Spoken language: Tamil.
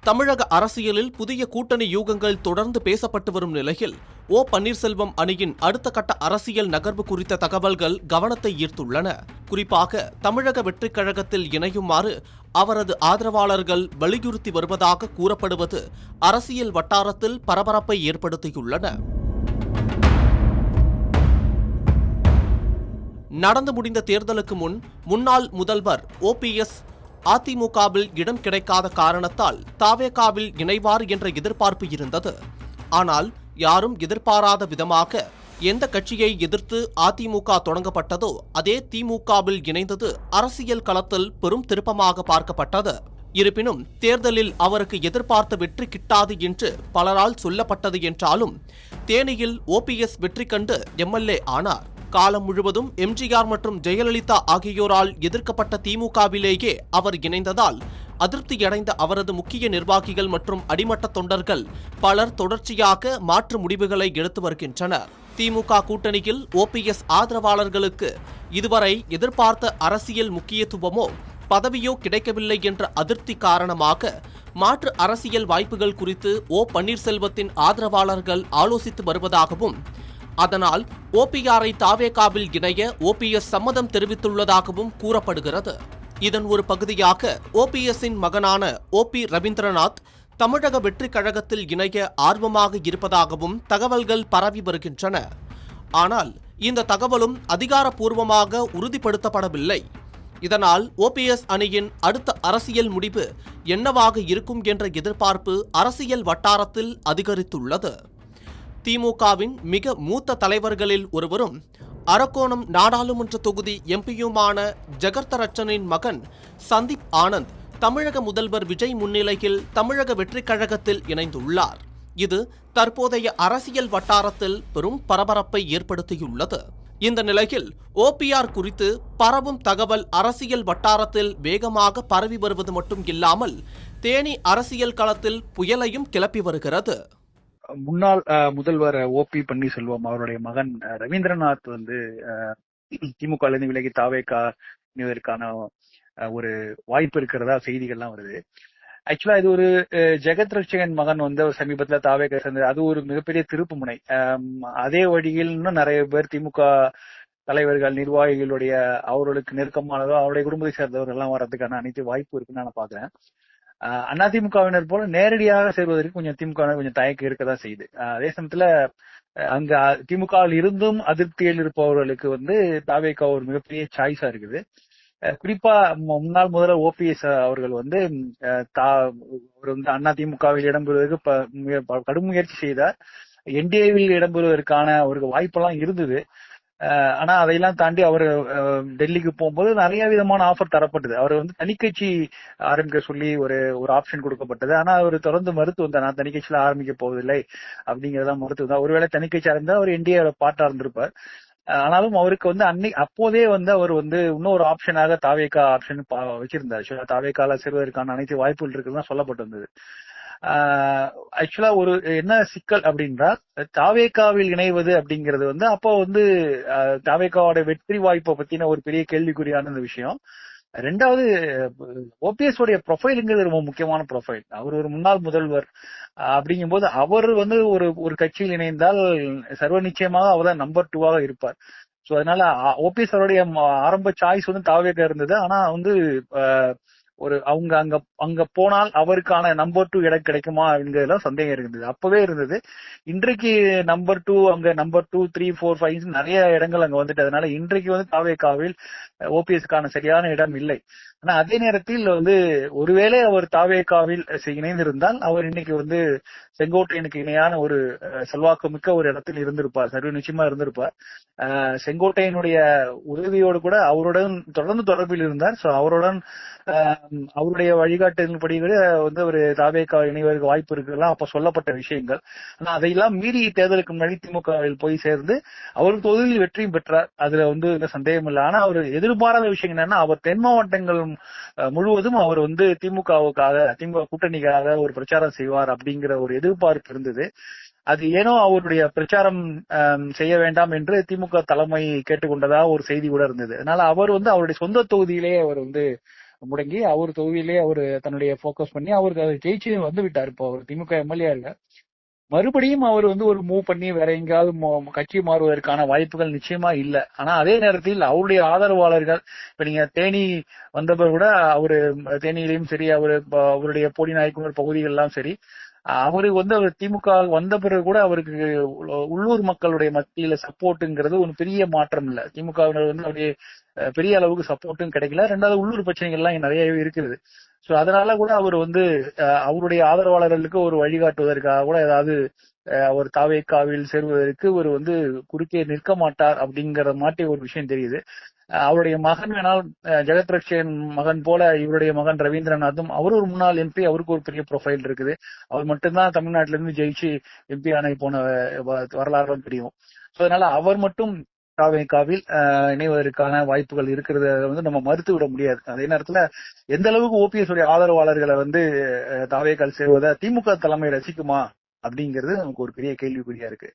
தமிழக அரசியலில் புதிய கூட்டணி யூகங்கள் தொடர்ந்து பேசப்பட்டு வரும் நிலையில் ஓ பன்னீர்செல்வம் அணியின் அடுத்த கட்ட அரசியல் நகர்வு குறித்த தகவல்கள் கவனத்தை ஈர்த்துள்ளன. குறிப்பாக தமிழக வெற்றிக் கழகத்தில் இணையுமாறு அவரது ஆதரவாளர்கள் வலியுறுத்தி வருவதாக கூறப்படுவது அரசியல் வட்டாரத்தில் பரபரப்பை ஏற்படுத்தியுள்ளன. நடந்து முடிந்த தேர்தலுக்கு முன் முன்னாள் முதல்வர் ஓபிஎஸ் அதிமுகவில் இடம் கிடைக்காத காரணத்தால் தவேகாவில் இணைவார் என்ற எதிர்பார்ப்பு இருந்தது. ஆனால் யாரும் எதிர்பாராத விதமாக எந்த கட்சியை எதிர்த்து அதிமுக தொடங்கப்பட்டதோ அதே திமுகவில் இணைந்தது அரசியல் களத்தில் பெரும் திருப்பமாக பார்க்கப்பட்டது. இருப்பினும் தேர்தலில் அவருக்கு எதிர்பார்த்த வெற்றி கிட்டாது என்று பலரால் சொல்லப்பட்டது என்றாலும் தேனியில் ஓபிஎஸ் வெற்றி கண்டு எம்எல்ஏ ஆனார். காலம் முழுவதும் எம்ஜிஆர் மற்றும் ஜெயலலிதா ஆகியோரால் எதிர்க்கப்பட்ட திமுகவிலேயே அவர் இணைந்ததால் அதிருப்தியடைந்த அவரது முக்கிய நிர்வாகிகள் மற்றும் அடிமட்ட தொண்டர்கள் பலர் தொடர்ச்சியாக மாற்று முடிவுகளை எடுத்து வருகின்றனர். திமுக கூட்டணியில் ஓபிஎஸ் ஆதரவாளர்களுக்கு இதுவரை எதிர்பார்த்த அரசியல் முக்கியத்துவமோ பதவியோ கிடைக்கவில்லை என்ற அதிருப்தி காரணமாக மாற்று அரசியல் வாய்ப்புகள் குறித்து ஓ பன்னீர்செல்வத்தின் ஆதரவாளர்கள் ஆலோசித்து வருவதாகவும் அதனால் ஓபிஆரை தவேகாவில் இணைய ஓபிஎஸ் சம்மதம் தெரிவித்துள்ளதாகவும் கூறப்படுகிறது. இதன் ஒரு பகுதியாக ஓபிஎஸ்ஸின் மகனான ஓபி ரவீந்திரநாத் தமிழக வெற்றிக் கழகத்தில் இணைய ஆர்வமாக இருப்பதாகவும் தகவல்கள் பரவி வருகின்றன. ஆனால் இந்த தகவலும் அதிகாரப்பூர்வமாக உறுதிப்படுத்தப்படவில்லை. இதனால் ஓபிஎஸ் அணியின் அடுத்த அரசியல் முடிவு என்னவாக இருக்கும் என்ற எதிர்பார்ப்பு அரசியல் வட்டாரத்தில் அதிகரித்துள்ளது. திமுகவின் மிக மூத்த தலைவர்களில் ஒருவரும் அரக்கோணம் நாடாளுமன்ற தொகுதி எம்பியுமான ஜெகர்த்தரட்சனின் மகன் சந்தீப் ஆனந்த் தமிழக முதல்வர் விஜய் முன்னிலையில் தமிழக வெற்றிக் கழகத்தில் இணைந்துள்ளார். இது தற்போதைய அரசியல் வட்டாரத்தில் பெரும் பரபரப்பை ஏற்படுத்தியுள்ளது. இந்த நிலையில் ஓபிஆர் குறித்து பரவும் தகவல் அரசியல் வட்டாரத்தில் வேகமாக பரவி வருவது மட்டும் இல்லாமல் தேனி அரசியல் களத்தில் புயலையும் கிளப்பி வருகிறது. முன்னாள் முதல்வர் ஓபி பன்னீர்செல்வம் அவருடைய மகன் ரவீந்திரநாத் திமுக விலகி தவேகா இணைவதற்கான ஒரு வாய்ப்பு இருக்கிறதா செய்திகள்லாம் வருது. ஆக்சுவலா இது ஒரு ஜெகத் ரட்சகன் மகன் ஒரு சமீபத்துல தவேகா சேர்ந்தது. அது ஒரு மிகப்பெரிய திருப்பு முனை. அதே வழியில் இன்னும் நிறைய பேர் திமுக தலைவர்கள் நிர்வாகிகளுடைய அவர்களுக்கு நெருக்கமானதோ அவருடைய குடும்பத்தை சேர்ந்தவர்கள் எல்லாம் வர்றதுக்கான அனைத்து வாய்ப்பு இருக்குன்னு நான் பாக்குறேன். அதிமுகவினர் போல நேரடியாக சேர்வதற்கு கொஞ்சம் திமுக கொஞ்சம் தயக்கம் இருக்கதான் செய்யுது. அதே சமயத்துல அங்க திமுகவில் இருந்தும் அதிருப்தியில் இருப்பவர்களுக்கு தவேகா ஒரு மிகப்பெரிய சாய்ஸா இருக்குது. குறிப்பா முன்னாள் முதல்வர் ஓபிஎஸ் அவர்கள் அதிமுகவில் இடம்பெறுவதற்கு கடும் முயற்சி செய்தார். என்டிஏவில் இடம்பெறுவதற்கான ஒரு வாய்ப்பெல்லாம் இருந்தது. ஆனா அதையெல்லாம் தாண்டி அவர் டெல்லிக்கு போகும்போது நிறைய விதமான ஆஃபர் தரப்பட்டது. அவர் தனிக்கட்சி ஆரம்பிக்க சொல்லி ஒரு ஆப்ஷன் கொடுக்கப்பட்டது. ஆனா அவர் தொடர்ந்து மறுத்து வந்தார். நான் தனிக்கட்சியில ஆரம்பிக்க போவதில்லை அப்படிங்கறத மறுத்து வந்தார். ஒருவேளை தனிக்கட்சி ஆரம்பித்தா அவர் என்டிஏ பார்ட்டா இருந்திருப்பார். ஆனாலும் அவருக்கு அப்போதே அவர் இன்னொரு ஆப்ஷனாக தவேகா ஆப்ஷன் வச்சிருந்தார். தவேகால சேர்வதற்கான அனைத்து வாய்ப்புகள் இருக்குன்னு சொல்லப்பட்டு வந்தது. ஆக்சுவலா ஒரு என்ன சிக்கல் அப்படின்றா தவேகாவில் இணைவது அப்படிங்கிறது அப்போ தவேகாவோட வெற்றி வாய்ப்பை பத்தின ஒரு பெரிய கேள்விக்குறியான விஷயம். ரெண்டாவது ஓபிஎஸ் உடைய ப்ரொஃபைலுங்கிறது ரொம்ப முக்கியமான ப்ரொஃபைல். அவர் ஒரு முன்னாள் முதல்வர் அப்படிங்கும் போது அவர் ஒரு கட்சியில் இணைந்தால் சர்வ நிச்சயமாக அவர் தான் நம்பர் 2 இருப்பார். சோ அதனால ஓபிஎஸ் அவருடைய ஆரம்ப சாய்ஸ் தவேகா இருந்தது. ஆனா அவங்க அங்க போனால் அவருக்கான நம்பர் 2 இடம் கிடைக்குமா அப்படிங்கிறதுல சந்தேகம் இருந்தது. அப்பவே இருந்தது. இன்றைக்கு நம்பர் 2 அங்க நம்பர் 2, 3, 4, 5 நிறைய இடங்கள் அங்க அதனால இன்றைக்கு தவேகாவில் ஓபிஎஸ்க்கான சரியான இடம் இல்லை. ஆனா அதே நேரத்தில் ஒருவேளை அவர் தவேகாவில் இணைந்திருந்தால் அவர் இன்னைக்கு செங்கோட்டையனுக்கு இணையான ஒரு செல்வாக்கு மிக்க ஒரு இடத்தில் இருந்திருப்பார். சர்வ நிச்சயமா இருந்திருப்பார். செங்கோட்டையனுடைய உதவியோடு கூட அவருடன் தொடர்ந்து தொடர்பில் இருந்தார். சோ அவருடைய வழிகாட்டுதல்படி ஒரு தவேகா இணைவதற்கு வாய்ப்பு இருக்குலாம் அப்ப சொல்லப்பட்ட விஷயங்கள். ஆனா அதையெல்லாம் மீறி தேர்தலுக்கு முன்னாடி திமுகவில் போய் சேர்ந்து அவருக்கு தொகுதியில் வெற்றியும் பெற்றார். அதுல சந்தேகம் இல்லை. ஆனா அவர் எதிர்பாராத விஷயம் என்னன்னா அவர் தென் மாவட்டங்கள் முழுவதும் அவர் திமுக கூட்டணிக்காக ஒரு பிரச்சாரம் செய்வார் அப்படிங்கிற ஒரு எதிர்பார்ப்பு இருந்தது. அது ஏனோ அவருடைய பிரச்சாரம் செய்ய வேண்டாம் என்று திமுக தலைமை கேட்டுக்கொண்டதா ஒரு செய்தி கூட இருந்தது. அதனால அவர் அவருடைய சொந்த தொகுதியிலேயே அவர் முடங்கி அவர் தொகுதியிலே அவர் தன்னுடைய போக்கஸ் பண்ணி அவருக்கு அதை ஜெயிச்சு வந்து விட்டார். இப்போ அவர் திமுக எம்எல்ஏ இல்ல. மறுபடியும் அவர் வந்து ஒரு மூவ் பண்ணி வேற எங்கேயாவது கட்சி மாறுவதற்கான வாய்ப்புகள் நிச்சயமா இல்ல. ஆனா அதே நேரத்தில் அவருடைய ஆதரவாளர்கள், இப்ப நீங்க தேனி வந்தவர் கூட அவரு தேனியிலையும் சரி, அவருடைய போடி நாயக்கனூர் பகுதிகளெல்லாம் சரி, அவரு வந்து அவர் திமுக வந்த பிறகு கூட அவருக்கு உள்ளூர் மக்களுடைய மத்தியில சப்போர்ட்டுங்கிறது ஒரு பெரிய மாற்றம் இல்ல. திமுக வந்து அப்படியே பெரிய அளவுக்கு சப்போர்ட்டும் கிடைக்கல. ரெண்டாவது உள்ளூர் பிரச்சனைகள் எல்லாம் நிறையவே இருக்குது. சோ அதனால கூட அவர் வந்து அவருடைய ஆதரவாளர்களுக்கு ஒரு வழிகாட்டுவதற்காக கூட ஏதாவது அவர் தாவேக்காவில் சேருவதற்கு ஒரு வந்து குறுக்கே நிற்க மாட்டார் அப்படிங்கிற மாட்டி ஒரு விஷயம் தெரியுது. அவருடைய மகன் வேணால் ஜெகத் ரட்சகன் மகன் போல இவருடைய மகன் ரவீந்திரநாத்தும் அவர் ஒரு முன்னாள் எம்பி, அவருக்கு ஒரு பெரிய ப்ரொஃபைல் இருக்குது. அவர் மட்டும்தான் தமிழ்நாட்டில இருந்து ஜெயிச்சு எம்பி ஆன போன வரலாறும் தெரியும். அதனால அவர் மட்டும் தாவேக்காவில் இணைவதற்கான வாய்ப்புகள் இருக்கிறத வந்து நம்ம மறுத்து விட முடியாது. அதே நேரத்துல எந்த அளவுக்கு ஓபிஎஸ் உடைய ஆதரவாளர்களை வந்து தாவேக்கால் சேருவதை திமுக தலைமை ரசிக்குமா அப்படிங்கிறது நமக்கு ஒரு பெரிய கேள்விக்குறியா இருக்கு.